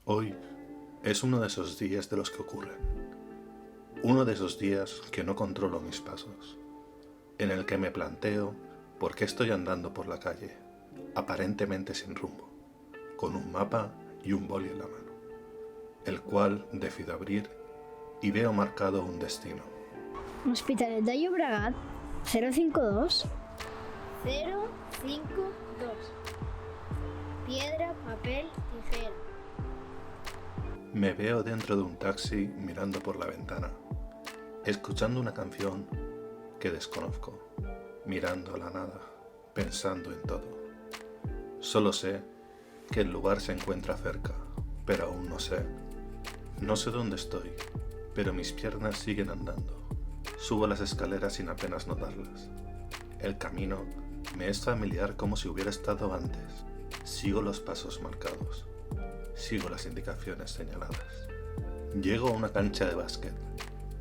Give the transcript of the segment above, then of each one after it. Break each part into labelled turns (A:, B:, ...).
A: Hoy es uno de esos días de los que ocurren. Uno de esos días que no controlo mis pasos, en el que me planteo por qué estoy andando por la calle, aparentemente sin rumbo, con un mapa y un boli en la mano, el cual decido abrir y veo marcado un destino.
B: Hospitalet de Llobregat, 052.
C: 052. Piedra, papel, tijera.
A: Me veo dentro de un taxi mirando por la ventana, escuchando una canción que desconozco, mirando a la nada, pensando en todo. Solo sé que el lugar se encuentra cerca, pero aún no sé. No sé dónde estoy, pero mis piernas siguen andando. Subo las escaleras sin apenas notarlas. El camino me es familiar como si hubiera estado antes. Sigo los pasos marcados. Sigo las indicaciones señaladas. Llego a una cancha de básquet.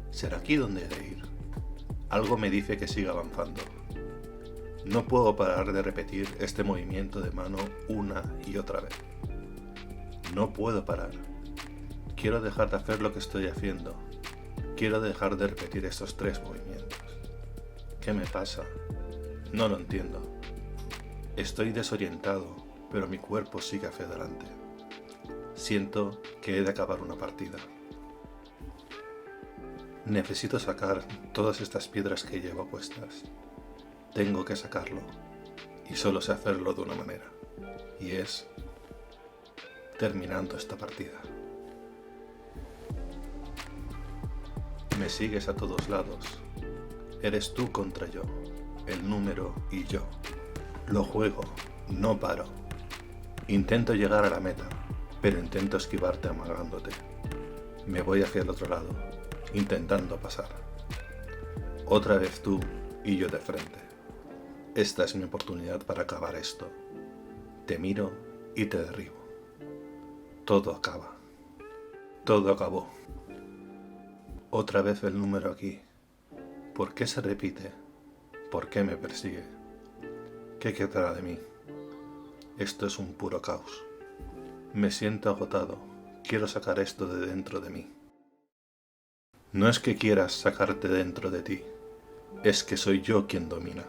A: ¿Será aquí donde he de ir? Algo me dice que siga avanzando. No puedo parar de repetir este movimiento de mano una y otra vez. No puedo parar. Quiero dejar de hacer lo que estoy haciendo. Quiero dejar de repetir estos 3 movimientos. ¿Qué me pasa? No lo entiendo. Estoy desorientado, pero mi cuerpo sigue hacia adelante. Siento que he de acabar una partida. Necesito sacar todas estas piedras que llevo a cuestas. Tengo que sacarlo, y solo sé hacerlo de una manera, y es terminando esta partida. Me sigues a todos lados. Eres tú contra yo, el número y yo. Lo juego, no paro. Intento llegar a la meta, pero intento esquivarte amagándote. Me voy hacia el otro lado, intentando pasar. Otra vez tú y yo de frente. Esta es mi oportunidad para acabar esto. Te miro y te derribo. Todo acaba. Todo acabó. Otra vez el número aquí. ¿Por qué se repite? ¿Por qué me persigue? ¿Qué quedará de mí? Esto es un puro caos. Me siento agotado. Quiero sacar esto de dentro de mí. No es que quieras sacarte dentro de ti. Es que soy yo quien domina.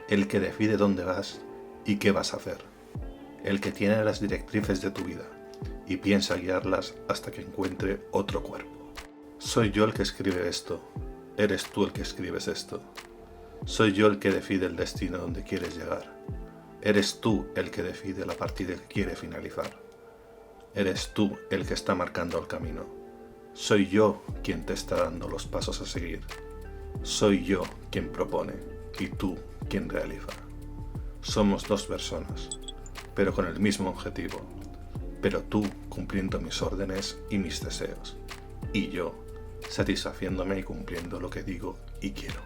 A: El que decide dónde vas y qué vas a hacer. El que tiene las directrices de tu vida y piensa guiarlas hasta que encuentre otro cuerpo. Soy yo el que escribe esto. Eres tú el que escribes esto. Soy yo el que decide el destino donde quieres llegar. Eres tú el que decide la partida que quiere finalizar. Eres tú el que está marcando el camino. Soy yo quien te está dando los pasos a seguir. Soy yo quien propone y tú quien realiza. Somos 2 personas, pero con el mismo objetivo. Pero tú cumpliendo mis órdenes y mis deseos. Y yo satisfaciéndome y cumpliendo lo que digo y quiero.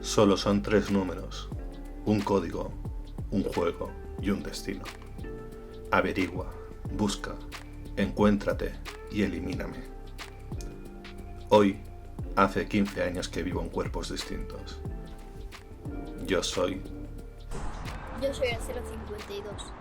A: Solo son 3 números, un código, un juego y un destino. Averigua, busca, encuéntrate y elimíname. Hoy, hace 15 años que vivo en cuerpos distintos. Yo soy
C: Yo soy el 052.